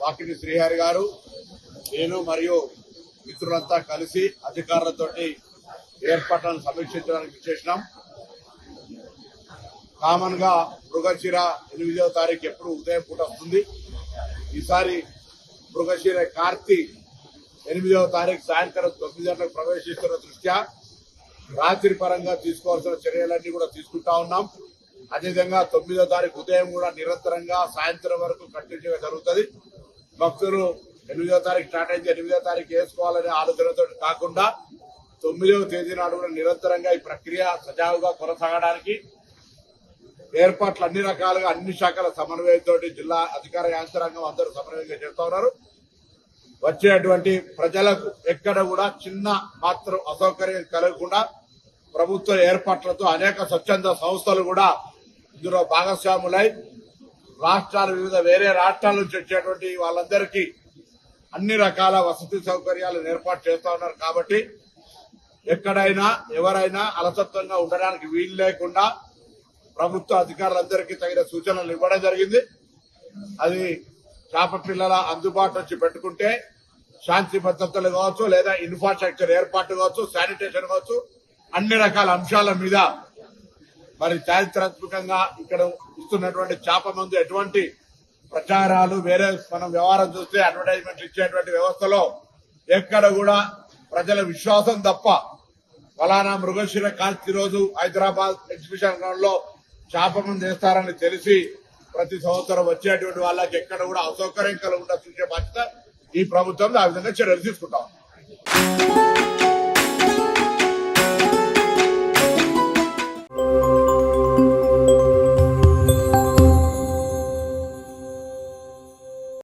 వాకిటి శ్రీహరి గారు, నేను మరియు మిత్రులంతా కలిసి అధికారులతోటి ఏర్పాట్లను సమీక్షించడానికి విచ్చేసినాం. కామన్ గా మృగశిర 8వ తారీఖు ఎప్పుడు ఉదయం పూట వస్తుంది. ఈసారి మృగశిర కార్తీ 8వ తారీఖు సాయంత్రం 9 గంటలకు ప్రవేశిస్తున్న దృష్ట్యా రాత్రి పరంగా తీసుకోవాల్సిన చర్యలన్నీ కూడా తీసుకుంటా ఉన్నాం. అదేవిధంగా 9వ తారీఖు ఉదయం కూడా నిరంతరంగా సాయంత్రం వరకు కంటిన్యూగా జరుగుతుంది. భక్తులు 8వ తారీఖు స్టార్ట్ అయితే 8వ తారీఖు వేసుకోవాలనే ఆలోచనతో కాకుండా 9వ తేదీ నాడు కూడా నిరంతరంగా ఈ ప్రక్రియ సజావుగా కొనసాగడానికి ఏర్పాట్లు అన్ని రకాలుగా అన్ని శాఖల సమన్వయంతో జిల్లా అధికార యంత్రాంగం అందరూ సమన్వయంగా చేస్తా ఉన్నారు. వచ్చేటువంటి ప్రజలకు ఎక్కడ కూడా చిన్న మాత్రం అసౌకర్యం కలగకుండా ప్రభుత్వ ఏర్పాట్లతో అనేక స్వచ్ఛంద సంస్థలు కూడా ఇందులో భాగస్వాములై రాష్ట్రాలు వేరే రాష్ట్రాల నుంచి వచ్చేటువంటి వాళ్ళందరికీ అన్ని రకాల వసతి సౌకర్యాలను ఏర్పాటు చేస్తా ఉన్నారు. కాబట్టి ఎక్కడైనా ఎవరైనా అలసత్వంగా ఉండడానికి వీలు లేకుండా ప్రభుత్వ అధికారులందరికీ తగిన సూచనలు ఇవ్వడం జరిగింది. అది చేప పిల్లల అందుబాటు వచ్చి పెట్టుకుంటే శాంతి భద్రతలు కావచ్చు, లేదా ఇన్ఫ్రాస్ట్రక్చర్ ఏర్పాటు కావచ్చు, శానిటేషన్ కావచ్చు, అన్ని రకాల అంశాల మీద మరి చారిత్రాత్మకంగా ఇక్కడ ఇస్తున్నటువంటి చేప మందు ఎటువంటి ప్రచారాలు వేరే మనం వ్యవహారం చూస్తే అడ్వర్టైజ్మెంట్ ఇచ్చేటువంటి వ్యవస్థలో ఎక్కడ కూడా ప్రజల విశ్వాసం తప్ప ఫలానా మృగశిర కార్తీ రోజు హైదరాబాద్ ఎగ్జిబిషన్ గ్రౌండ్ లో చేప మందు వేస్తారని తెలిసి ప్రతి సంవత్సరం వచ్చేటువంటి వాళ్ళకి ఎక్కడ కూడా అసౌకర్యం కలగకుండా చూసే బాధ్యత ఈ ప్రభుత్వం ఆ విధంగా చర్యలు తీసుకుంటాం.